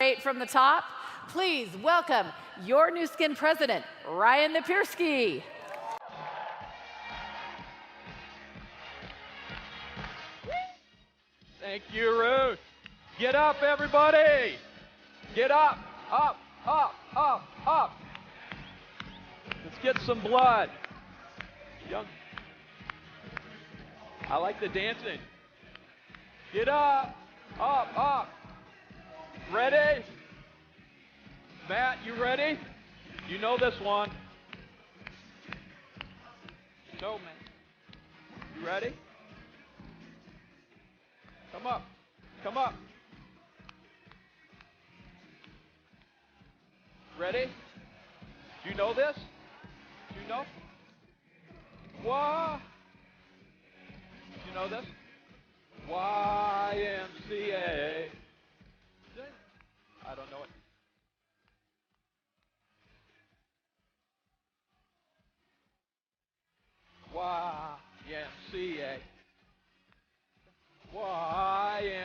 Straight from the top, please welcome your Nuskin president, Ryan Napierski. Thank you, Ruth. Get up, everybody. Get up, up, up, up, up. Let's get some blood. Young. I like the dancing. Get up, up, up. Ready? Matt, you ready? You know this one. So, man. You ready? Come up. Come up. Ready? Do you know this? Do you know? What? Do you know this? YMCA. I don't know it. YMCA.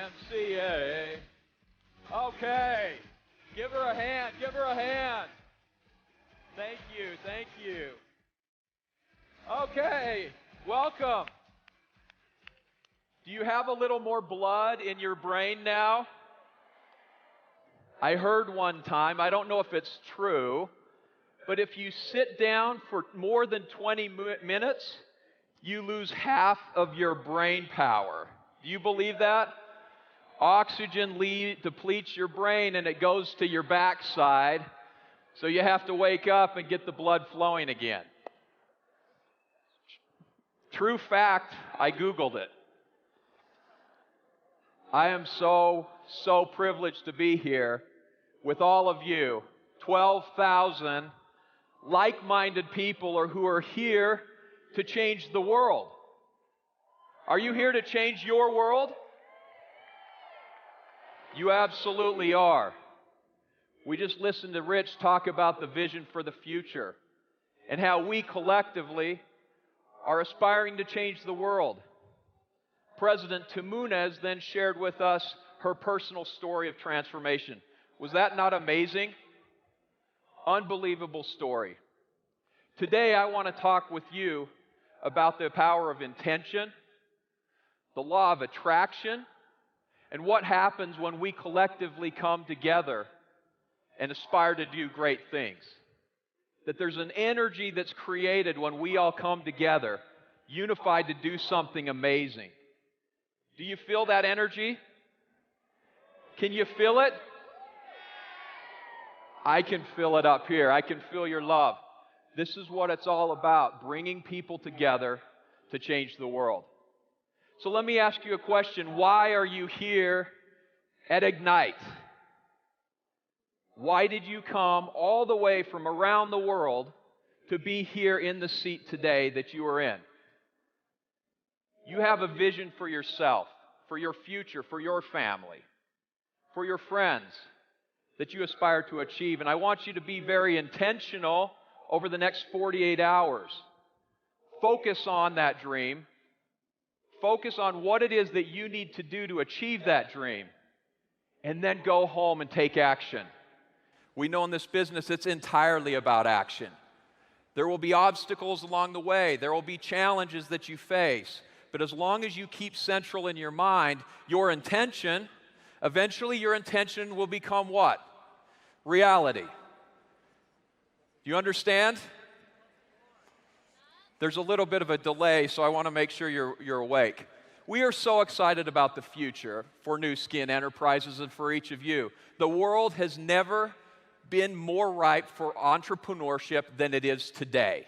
YMCA. Okay. Give her a hand. Give her a hand. Thank you. Thank you. Okay. Welcome. Do you have a little more blood in your brain now? I heard one time, I don't know if it's true, but if you sit down for more than 20 minutes, you lose half of your brain power. Do you believe that? Oxygen depletes your brain and it goes to your backside, so you have to wake up and get the blood flowing again. True fact, I Googled it. I am so privileged to be here with all of you, 12,000 like-minded people who are here to change the world. Are you here to change your world? You absolutely are. We just listened to Rich talk about the vision for the future and how we collectively are aspiring to change the world. President Timunez then shared with us her personal story of transformation. Was that not amazing? Unbelievable story. Today I want to talk with you about the power of intention, the law of attraction, and what happens when we collectively come together and aspire to do great things. That there's an energy that's created when we all come together, unified to do something amazing. Do you feel that energy? Can you feel it? I can feel it up here. I can feel your love. This is what it's all about, bringing people together to change the world. So let me ask you a question. Why are you here at Ignite? Why did you come all the way from around the world to be here in the seat today that you are in? You have a vision for yourself, for your future, for your family, for your friends that you aspire to achieve. And I want you to be very intentional over the next 48 hours. Focus on that dream. Focus on what it is that you need to do to achieve that dream. And then go home and take action. We know in this business it's entirely about action. There will be obstacles along the way. There will be challenges that you face. But as long as you keep central in your mind, your intention, eventually your intention will become what? Reality. Do you understand? There's a little bit of a delay, so I want to make sure you're awake. We are so excited about the future for Nuskin Enterprises and for each of you. The world has never been more ripe for entrepreneurship than it is today.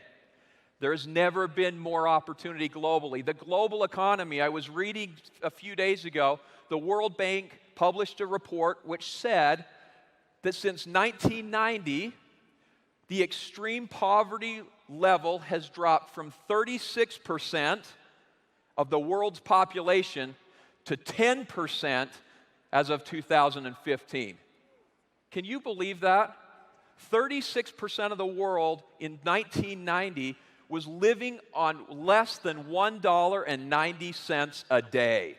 There's never been more opportunity globally. The global economy, I was reading a few days ago, the World Bank published a report which said that since 1990, the extreme poverty level has dropped from 36% of the world's population to 10% as of 2015. Can you believe that? 36% of the world in 1990 was living on less than $1.90 a day.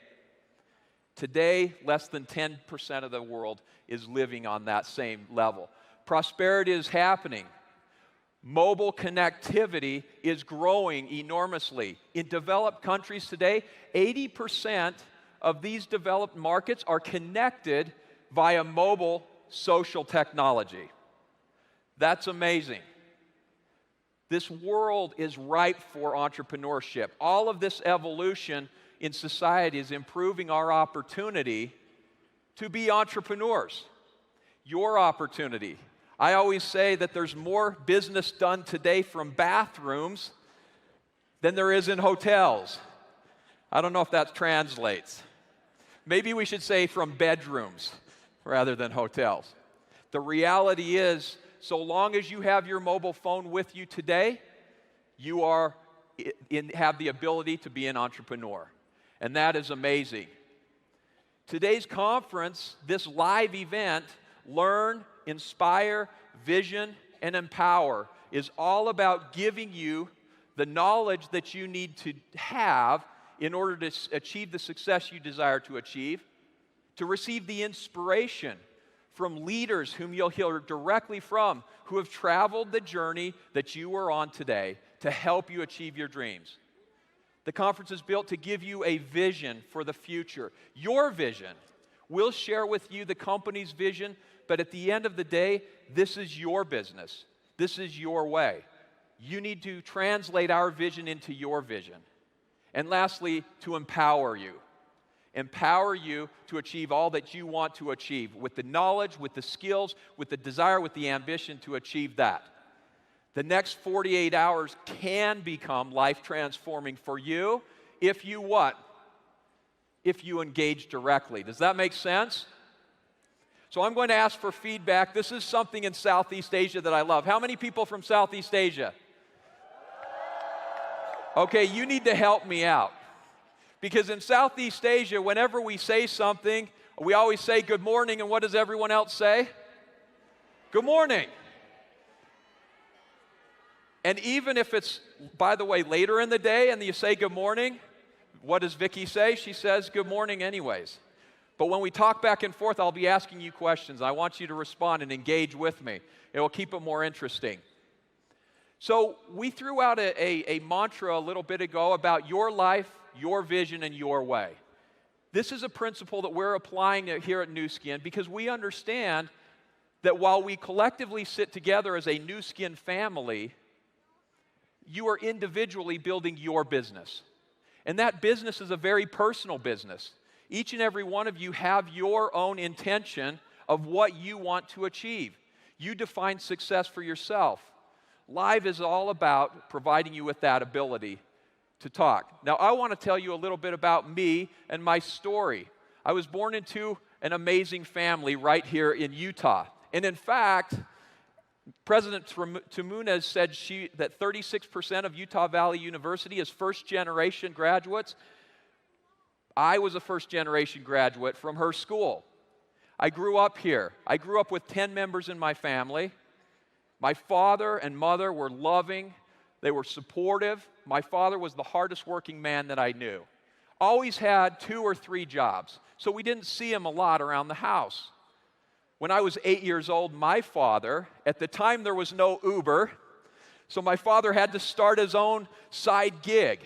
Today, less than 10% of the world is living on that same level. Prosperity is happening. Mobile connectivity is growing enormously. In developed countries today, 80% of these developed markets are connected via mobile social technology. That's amazing. This world is ripe for entrepreneurship. All of this evolution in society is improving our opportunity to be entrepreneurs. Your opportunity. I always say that there's more business done today from bathrooms than there is in hotels. I don't know if that translates. Maybe we should say from bedrooms rather than hotels. The reality is, so long as you have your mobile phone with you today, you have the ability to be an entrepreneur. And that is amazing. Today's conference, this live event, Learn, Inspire, Vision, and Empower, is all about giving you the knowledge that you need to have in order to achieve the success you desire to achieve, to receive the inspiration from leaders whom you'll hear directly from, who have traveled the journey that you are on today to help you achieve your dreams. The conference is built to give you a vision for the future. Your vision. We'll share with you the company's vision, but at the end of the day, this is your business. This is your way. You need to translate our vision into your vision. And lastly, to empower you. Empower you to achieve all that you want to achieve with the knowledge, with the skills, with the desire, with the ambition to achieve that. The next 48 hours can become life-transforming for you if you what? If you engage directly. Does that make sense? So I'm going to ask for feedback. This is something in Southeast Asia that I love. How many people from Southeast Asia? Okay, you need to help me out. Because in Southeast Asia, whenever we say something, we always say good morning, and what does everyone else say? Good morning. And even if it's, by the way, later in the day and you say good morning, what does Vicky say? She says good morning anyways. But when we talk back and forth, I'll be asking you questions. I want you to respond and engage with me. It will keep it more interesting. So we threw out a mantra a little bit ago about your life, your vision, and your way. This is a principle that we're applying here at Nuskin because we understand that while we collectively sit together as a Nuskin family, you are individually building your business. And that business is a very personal business. Each and every one of you have your own intention of what you want to achieve. You define success for yourself. Live is all about providing you with that ability to talk. Now, I want to tell you a little bit about me and my story. I was born into an amazing family right here in Utah. And in fact, President Tamunez said that 36% of Utah Valley University is first-generation graduates. I was a first-generation graduate from her school. I grew up here. I grew up with 10 members in my family. My father and mother were loving. They were supportive. My father was the hardest working man that I knew. Always had 2 or 3 jobs, so we didn't see him a lot around the house. When I was 8 years old, my father, at the time there was no Uber, so my father had to start his own side gig.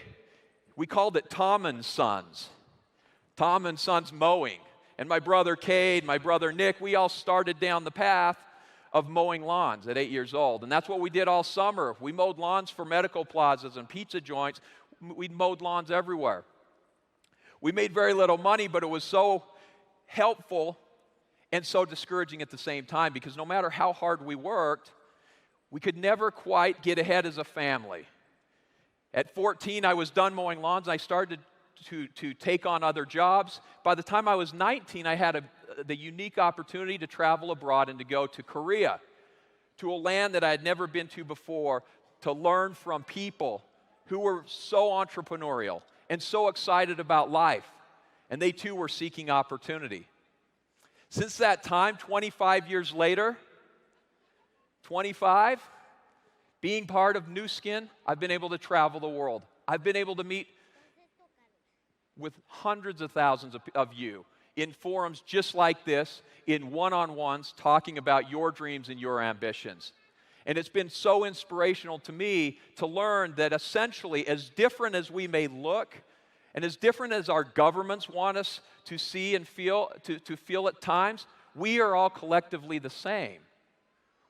We called it Tom and Sons. Tom and Sons Mowing. And my brother Cade, my brother Nick, we all started down the path of mowing lawns at 8 years old. And that's what we did all summer. We mowed lawns for medical plazas and pizza joints. We mowed lawns everywhere. We made very little money, but it was so helpful and so discouraging at the same time because no matter how hard we worked, we could never quite get ahead as a family. At 14, I was done mowing lawns and I started to take on other jobs. By the time I was 19, I had the unique opportunity to travel abroad and to go to Korea, to a land that I had never been to before, to learn from people who were so entrepreneurial and so excited about life. And they too were seeking opportunity. Since that time, 25 years later, 25, being part of Nuskin, I've been able to travel the world. I've been able to meet with hundreds of thousands of you in forums just like this, in one-on-ones, talking about your dreams and your ambitions. And it's been so inspirational to me to learn that essentially, as different as we may look, and as different as our governments want us to see and feel, to feel at times, we are all collectively the same.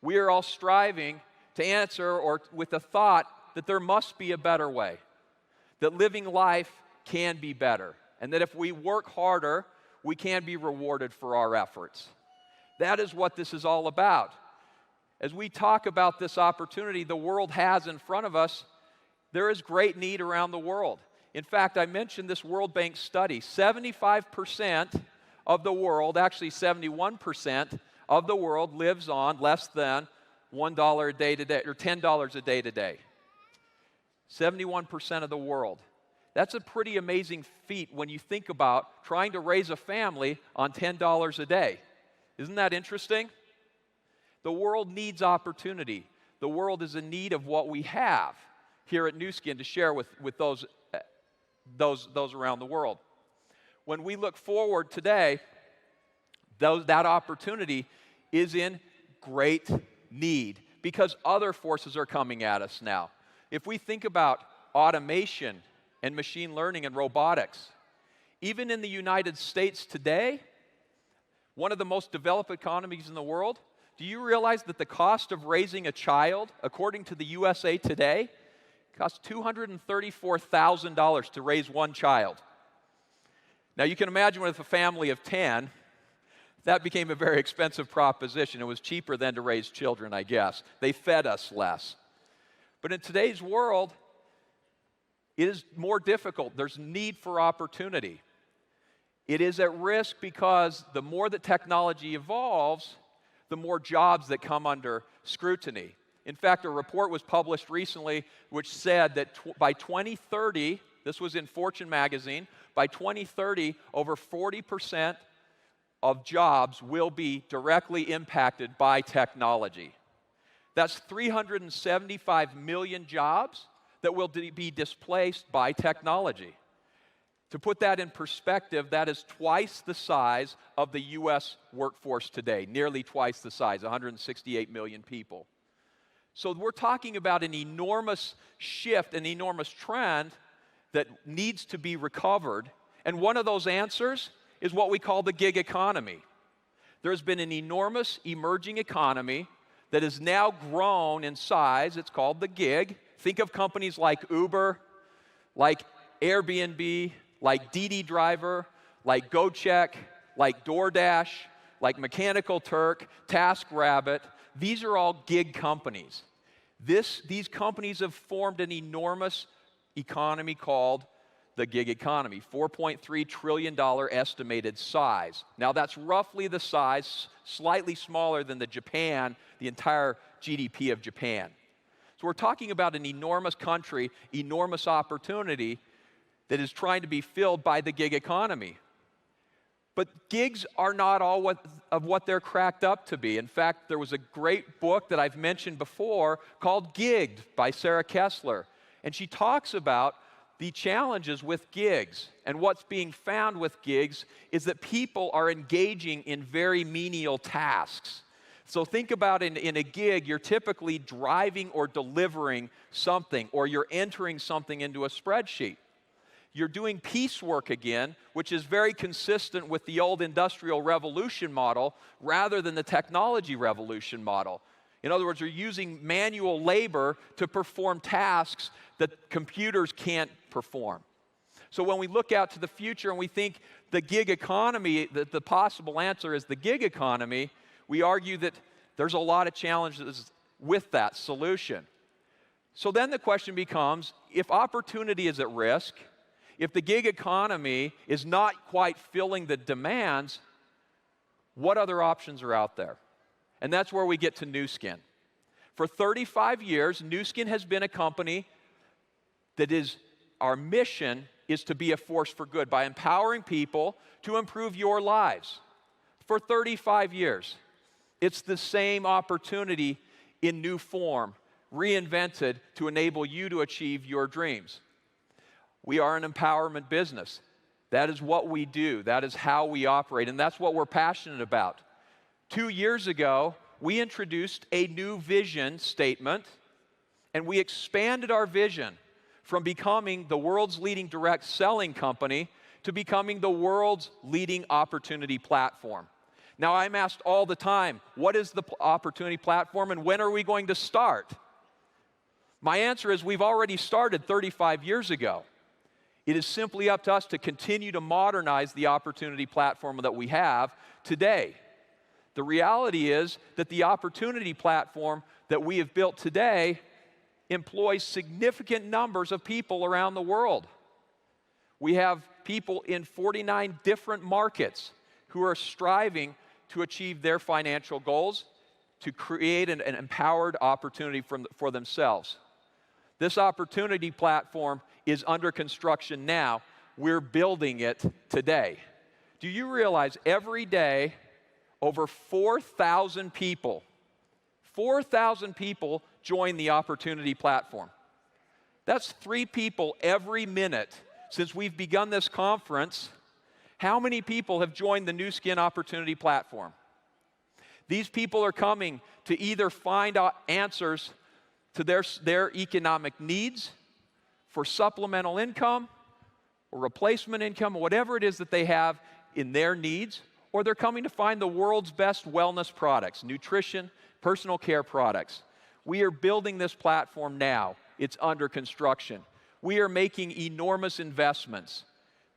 We are all striving to answer or with the thought that there must be a better way, that living life can be better, and that if we work harder, we can be rewarded for our efforts. That is what this is all about. As we talk about this opportunity the world has in front of us, there is great need around the world. In fact, I mentioned this World Bank study. 75% of the world, actually 71% of the world lives on less than $1 a day today, or $10 a day today. 71% of the world. That's a pretty amazing feat when you think about trying to raise a family on $10 a day. Isn't that interesting? The world needs opportunity. The world is in need of what we have here at Nuskin to share with those around the world. When we look forward today, that opportunity is in great need because other forces are coming at us now. If we think about automation and machine learning and robotics, even in the United States today, one of the most developed economies in the world, do you realize that the cost of raising a child, according to the USA Today, costs $234,000 to raise one child? Now you can imagine with a family of 10, that became a very expensive proposition. It was cheaper than to raise children, I guess. They fed us less. But in today's world, it is more difficult. There's need for opportunity. It is at risk because the more that technology evolves, the more jobs that come under scrutiny. In fact, a report was published recently which said that by 2030, this was in Fortune magazine, by 2030, over 40% of jobs will be directly impacted by technology. That's 375 million jobs that will be displaced by technology. To put that in perspective, that is twice the size of the U.S. workforce today, nearly twice the size, 168 million people. So we're talking about an enormous shift, an enormous trend that needs to be recovered. And one of those answers is what we call the gig economy. There's been an enormous emerging economy that has now grown in size. It's called the gig. Think of companies like Uber, like Airbnb, like DiDi Driver, like GoCheck, like DoorDash, like Mechanical Turk, TaskRabbit. These are all gig companies. These companies have formed an enormous economy called the gig economy, $4.3 trillion estimated size. Now that's roughly the size, slightly smaller than the entire GDP of Japan. So we're talking about an enormous country, enormous opportunity that is trying to be filled by the gig economy. But gigs are not all what they're cracked up to be. In fact, there was a great book that I've mentioned before called Gigged by Sarah Kessler. And she talks about the challenges with gigs. And what's being found with gigs is that people are engaging in very menial tasks. So think about in a gig, you're typically driving or delivering something, or you're entering something into a spreadsheet. You're doing piecework again, which is very consistent with the old industrial revolution model rather than the technology revolution model. In other words, you're using manual labor to perform tasks that computers can't perform. So when we look out to the future and we think the gig economy, the possible answer is the gig economy, we argue that there's a lot of challenges with that solution. So then the question becomes, if opportunity is at risk, if the gig economy is not quite filling the demands, what other options are out there? And that's where we get to Nuskin. For 35 years, Nuskin has been a company that our mission is to be a force for good by empowering people to improve your lives. For 35 years, it's the same opportunity in new form, reinvented to enable you to achieve your dreams. We are an empowerment business. That is what we do. That is how we operate, and that's what we're passionate about. 2 years ago, we introduced a new vision statement, and we expanded our vision from becoming the world's leading direct selling company to becoming the world's leading opportunity platform. Now, I'm asked all the time, what is the opportunity platform and when are we going to start? My answer is we've already started 35 years ago. It is simply up to us to continue to modernize the opportunity platform that we have today. The reality is that the opportunity platform that we have built today employs significant numbers of people around the world. We have people in 49 different markets who are striving to achieve their financial goals, to create an empowered opportunity for themselves. This opportunity platform is under construction now. We're building it today. Do you realize every day over 4,000 people join the opportunity platform? That's 3 people every minute since we've begun this conference. How many people have joined the Nuskin opportunity platform? These people are coming to either find answers to their economic needs, for supplemental income or replacement income, or whatever it is that they have in their needs, or they're coming to find the world's best wellness products, nutrition, personal care products. We are building this platform now. It's under construction. We are making enormous investments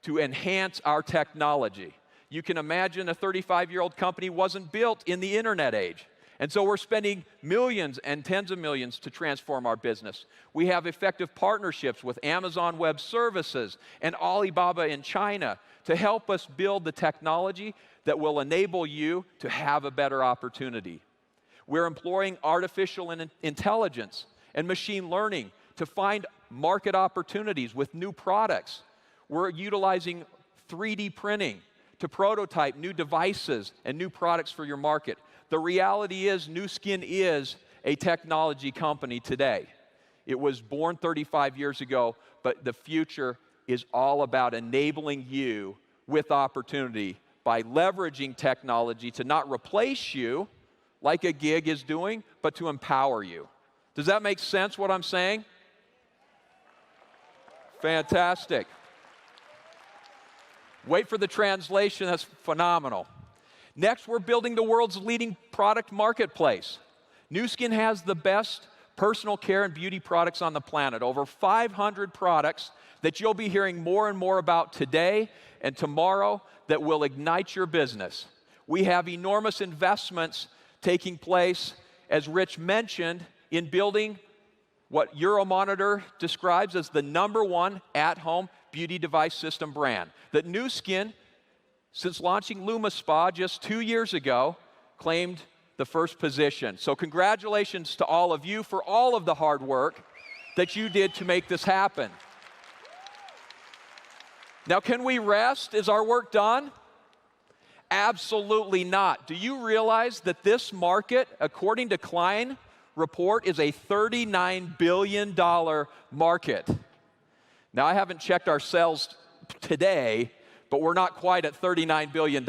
to enhance our technology. You can imagine a 35-year-old company wasn't built in the internet age. And so we're spending millions and tens of millions to transform our business. We have effective partnerships with Amazon Web Services and Alibaba in China to help us build the technology that will enable you to have a better opportunity. We're employing artificial intelligence and machine learning to find market opportunities with new products. We're utilizing 3D printing to prototype new devices and new products for your market. The reality is, Nuskin is a technology company today. It was born 35 years ago, but the future is all about enabling you with opportunity by leveraging technology to not replace you like a gig is doing, but to empower you. Does that make sense, what I'm saying? Fantastic. Wait for the translation, that's phenomenal. Next, we're building the world's leading product marketplace. Nuskin has the best personal care and beauty products on the planet, over 500 products that you'll be hearing more and more about today and tomorrow that will ignite your business. We have enormous investments taking place, as Rich mentioned, in building what Euromonitor describes as the #1 at-home beauty device system brand. That Nuskin, since launching LumaSpa just 2 years ago, claimed the first position. So congratulations to all of you for all of the hard work that you did to make this happen. Now, can we rest? Is our work done? Absolutely not. Do you realize that this market, according to Kline report, is a $39 billion market? Now, I haven't checked our sales today, but we're not quite at $39 billion.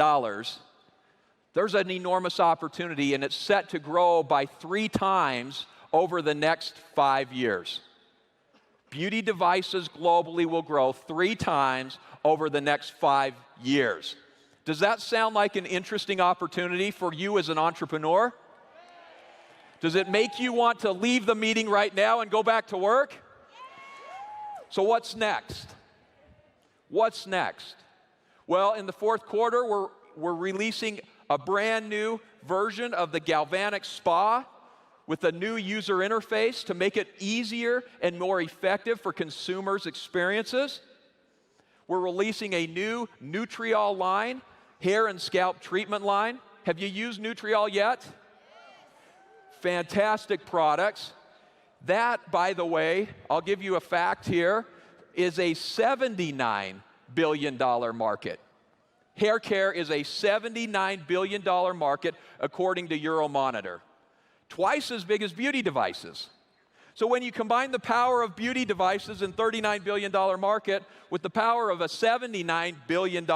There's an enormous opportunity, and it's set to grow by 3 times over the next 5 years. Beauty devices globally will grow 3 times over the next 5 years. Does that sound like an interesting opportunity for you as an entrepreneur? Does it make you want to leave the meeting right now and go back to work? So what's next? What's next? Well, in the 4th quarter, we're releasing a brand new version of the Galvanic Spa with a new user interface to make it easier and more effective for consumers' experiences. We're releasing a new Nutriol line, hair and scalp treatment line. Have you used Nutriol yet? Fantastic products. That, by the way, I'll give you a fact here, is a $79 billion market. Hair care is a $79 billion market according to Euromonitor. Twice as big as beauty devices. So when you combine the power of beauty devices in $39 billion market with the power of a $79 billion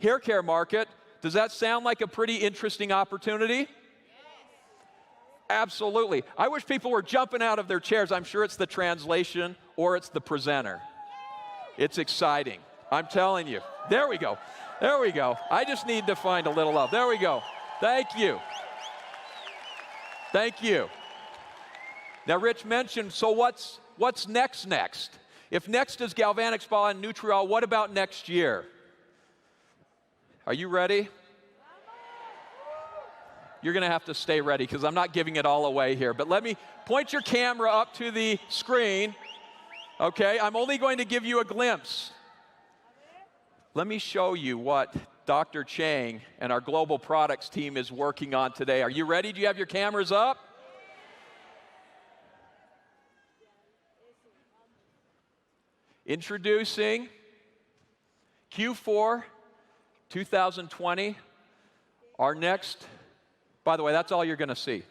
hair care market, does that sound like a pretty interesting opportunity? Absolutely. I wish people were jumping out of their chairs. I'm sure it's the translation or it's the presenter. It's exciting. I'm telling you. There we go. There we go. I just need to find a little love. There we go. Thank you. Thank you. Now, Rich mentioned, so what's next? If next is Galvanic Spa and Nutriol, what about next year? Are you ready? You're going to have to stay ready because I'm not giving it all away here. But let me point your camera up to the screen. Okay, I'm only going to give you a glimpse. Let me show you what Dr. Chang and our global products team is working on today. Are you ready? Do you have your cameras up? Introducing Q4 2020, our next, by the way, that's all you're going to see.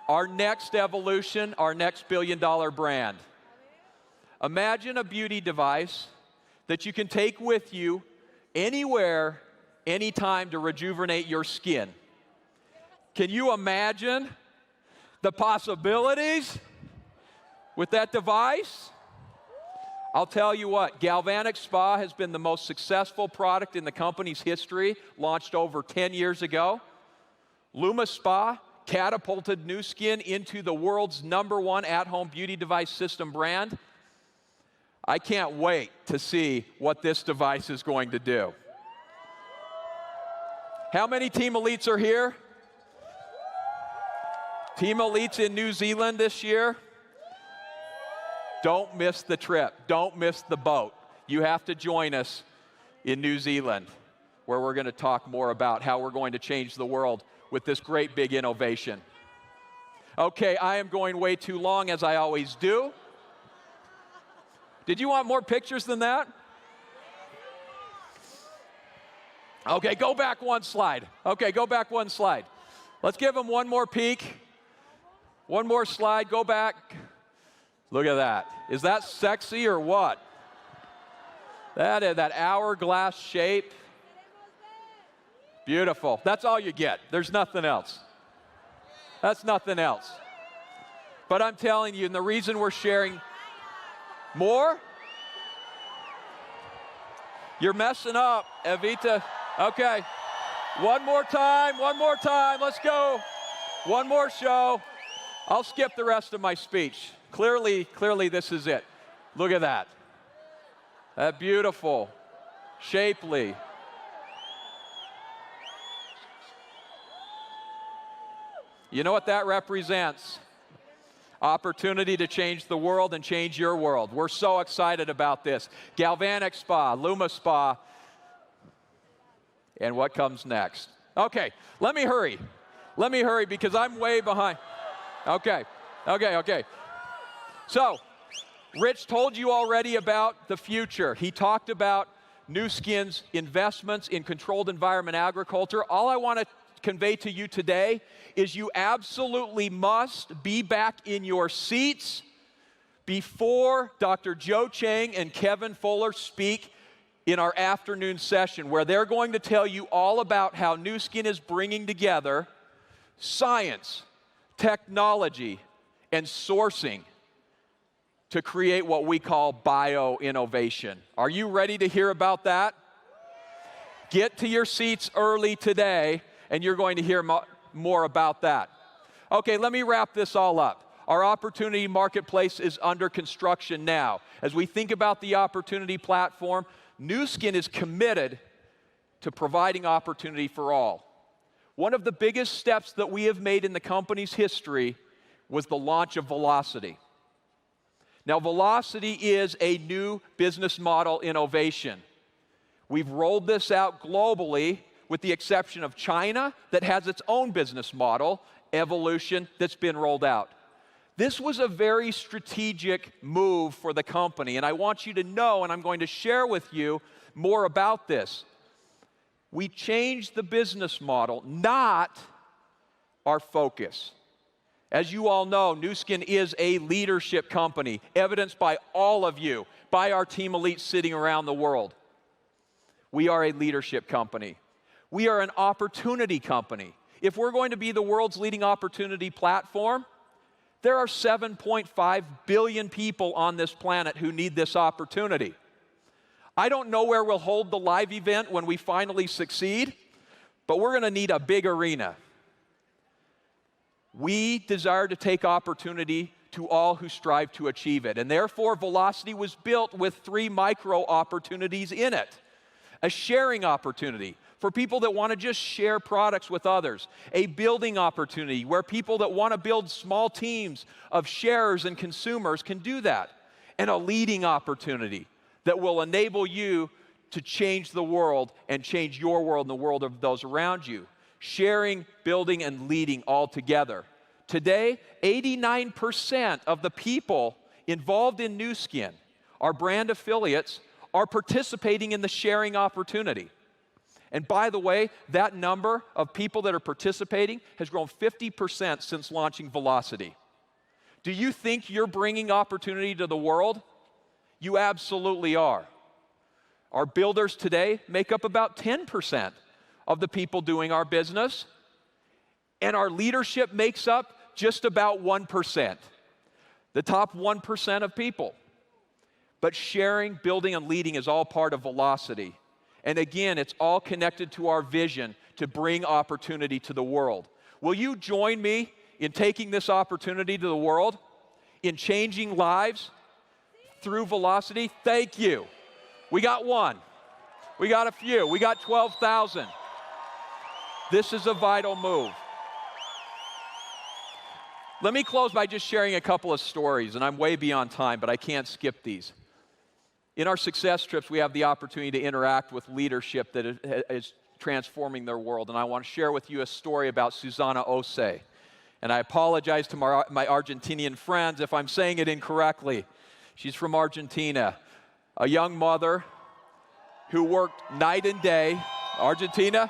Our next evolution, our next billion-dollar brand. Imagine a beauty device that you can take with you anywhere, anytime to rejuvenate your skin. Can you imagine the possibilities with that device? I'll tell you what, Galvanic Spa has been the most successful product in the company's history, launched over 10 years ago. Luma Spa catapulted Nuskin into the world's #1 at-home beauty device system brand. I can't wait to see what this device is going to do. How many Team Elites are here? Team Elites in New Zealand this year? Don't miss the trip. Don't miss the boat. You have to join us in New Zealand, where we're going to talk more about how we're going to change the world with this great big innovation. Okay, I am going way too long, as I always do. Did you want more pictures than that? Okay, go back one slide. Okay, go back one slide. Let's give them one more peek. One more slide, go back. Look at that. Is that sexy or what? That is that hourglass shape. Beautiful. That's all you get. There's nothing else. That's nothing else. But I'm telling you, and the reason we're sharing more? You're messing up, Evita. Okay. One more time, let's go. One more show. I'll skip the rest of my speech. Clearly this is it. Look at that. That beautiful, shapely. You know what that represents? Opportunity to change the world and change your world. We're so excited about this. Galvanic Spa, Luma Spa, and what comes next? Okay, let me hurry because I'm way behind. Okay. So, Rich told you already about the future. He talked about Nuskin's investments in controlled environment agriculture. All I want to convey to you today is you absolutely must be back in your seats before Dr. Joe Chang and Kevin Fuller speak in our afternoon session, where they're going to tell you all about how Nuskin is bringing together science, technology, and sourcing to create what we call bio-innovation. Are you ready to hear about that? Get to your seats early today, and you're going to hear more about that. Okay, let me wrap this all up. Our opportunity marketplace is under construction now. As we think about the opportunity platform, Nuskin is committed to providing opportunity for all. One of the biggest steps that we have made in the company's history was the launch of Velocity. Now, Velocity is a new business model innovation. We've rolled this out globally, with the exception of China, that has its own business model, evolution, that's been rolled out. This was a very strategic move for the company, and I want you to know, and I'm going to share with you more about this. We changed the business model, not our focus. As you all know, Nuskin is a leadership company, evidenced by all of you, by our team elites sitting around the world. We are a leadership company. We are an opportunity company. If we're going to be the world's leading opportunity platform, there are 7.5 billion people on this planet who need this opportunity. I don't know where we'll hold the live event when we finally succeed, but we're going to need a big arena. We desire to take opportunity to all who strive to achieve it. And therefore, Velocity was built with 3 micro opportunities in it. A sharing opportunity for people that want to just share products with others. A building opportunity where people that want to build small teams of sharers and consumers can do that. And a leading opportunity that will enable you to change the world and change your world and the world of those around you. Sharing, building, and leading all together. Today, 89% of the people involved in Nuskin, our brand affiliates, are participating in the sharing opportunity. And by the way, that number of people that are participating has grown 50% since launching Velocity. Do you think you're bringing opportunity to the world? You absolutely are. Our builders today make up about 10% of the people doing our business, and our leadership makes up just about 1%, the top 1% of people. But sharing, building, and leading is all part of Velocity. And again, it's all connected to our vision to bring opportunity to the world. Will you join me in taking this opportunity to the world, in changing lives through Velocity? Thank you. We got one. We got a few. We got 12,000. This is a vital move. Let me close by just sharing a couple of stories, and I'm way beyond time, but I can't skip these. In our success trips, we have the opportunity to interact with leadership that is transforming their world, and I want to share with you a story about Susana Ose. And I apologize to my Argentinian friends if I'm saying it incorrectly. She's from Argentina, a young mother who worked night and day. Argentina?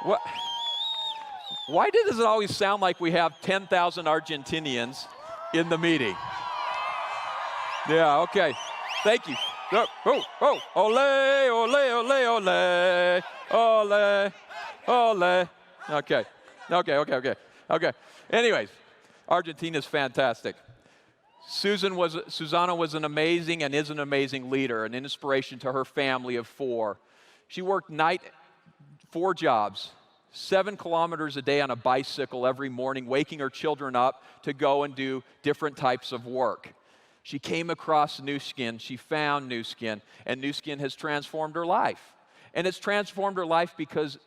What? Why does it always sound like we have 10,000 Argentinians in the meeting? Yeah, okay. Thank you. Oh, ole, ole, ole, ole, ole, ole. Okay. Anyways, Argentina's fantastic. Susana was an amazing and is an amazing leader, an inspiration to her family of 4. She worked 4 jobs, 7 kilometers a day on a bicycle every morning, waking her children up to go and do different types of work. She came across Nuskin, she found Nuskin, and Nuskin has transformed her life. And it's transformed her life because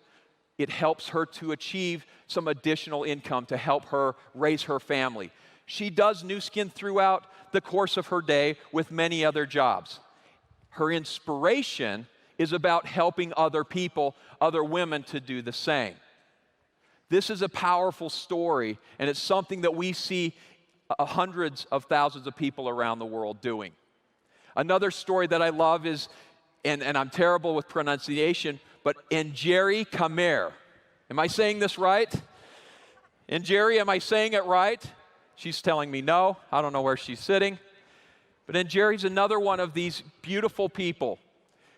it helps her to achieve some additional income to help her raise her family. She does Nuskin throughout the course of her day with many other jobs. Her inspiration is about helping other people, other women, to do the same. This is a powerful story, and it's something that we see hundreds of thousands of people around the world doing. Another story that I love is, and I'm terrible with pronunciation, but Njeri Kamer. Am I saying this right? Njeri, am I saying it right? She's telling me no. I don't know where she's sitting. But Njeri's another one of these beautiful people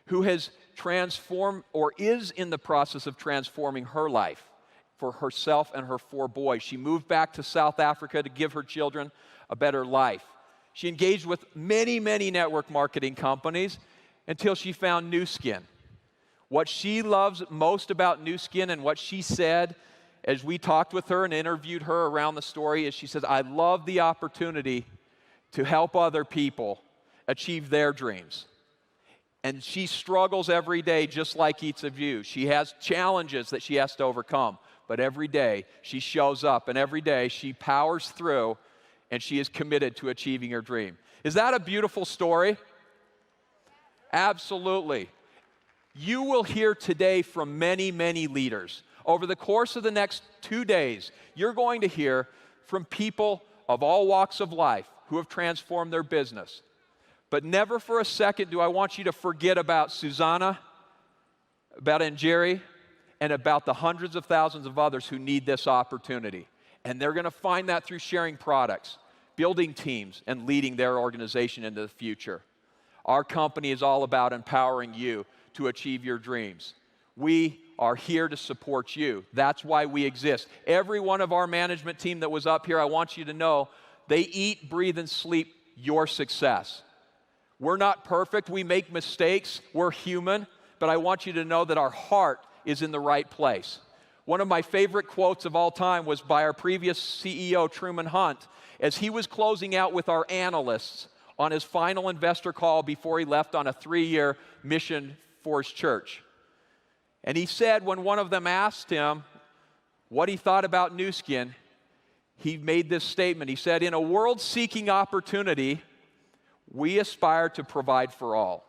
who has transformed or is in the process of transforming her life for herself and her 4 boys. She moved back to South Africa to give her children a better life. She engaged with many, many network marketing companies until she found Nuskin. What she loves most about Nuskin and what she said as we talked with her and interviewed her around the story is she says, I love the opportunity to help other people achieve their dreams. And she struggles every day just like each of you. She has challenges that she has to overcome. But every day she shows up and every day she powers through and she is committed to achieving her dream. Is that a beautiful story? Absolutely. You will hear today from many, many leaders. Over the course of the next 2 days, you're going to hear from people of all walks of life who have transformed their business. But never for a second do I want you to forget about Susana, about Njeri, and about the hundreds of thousands of others who need this opportunity. And they're going to find that through sharing products, building teams, and leading their organization into the future. Our company is all about empowering you to achieve your dreams. We are here to support you. That's why we exist. Every one of our management team that was up here, I want you to know, they eat, breathe, and sleep your success. We're not perfect. We make mistakes. We're human. But I want you to know that our heart is in the right place. One of my favorite quotes of all time was by our previous CEO, Truman Hunt, as he was closing out with our analysts on his final investor call before he left on a 3-year mission for his church. And he said, when one of them asked him what he thought about Nuskin, he made this statement. He said, in a world seeking opportunity, we aspire to provide for all.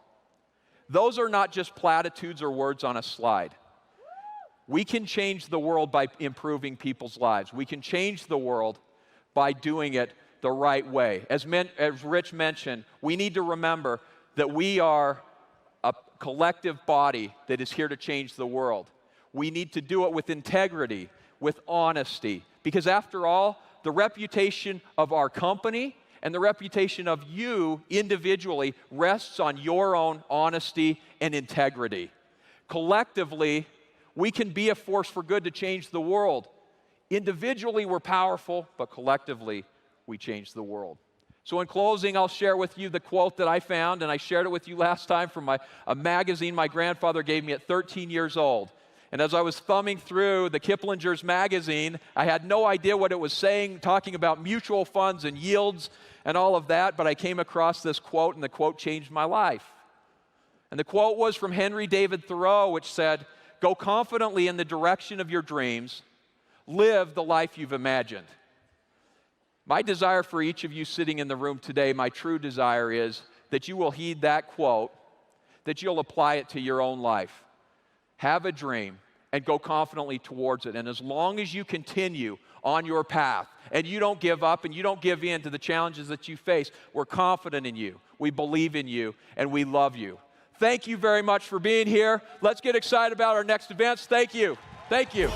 Those are not just platitudes or words on a slide. We can change the world by improving people's lives. We can change the world by doing it the right way. As Rich mentioned, we need to remember that we are a collective body that is here to change the world. We need to do it with integrity, with honesty, because after all, the reputation of our company and the reputation of you individually rests on your own honesty and integrity. Collectively, we can be a force for good to change the world. Individually, we're powerful, but collectively, we change the world. So in closing, I'll share with you the quote that I found, and I shared it with you last time from a magazine my grandfather gave me at 13 years old. And as I was thumbing through the Kiplinger's magazine, I had no idea what it was saying, talking about mutual funds and yields and all of that, but I came across this quote, and the quote changed my life. And the quote was from Henry David Thoreau, which said, "Go confidently in the direction of your dreams. Live the life you've imagined." My desire for each of you sitting in the room today, my true desire is that you will heed that quote, that you'll apply it to your own life. Have a dream and go confidently towards it. And as long as you continue on your path and you don't give up and you don't give in to the challenges that you face, we're confident in you, we believe in you, and we love you. Thank you very much for being here. Let's get excited about our next events. Thank you. Thank you.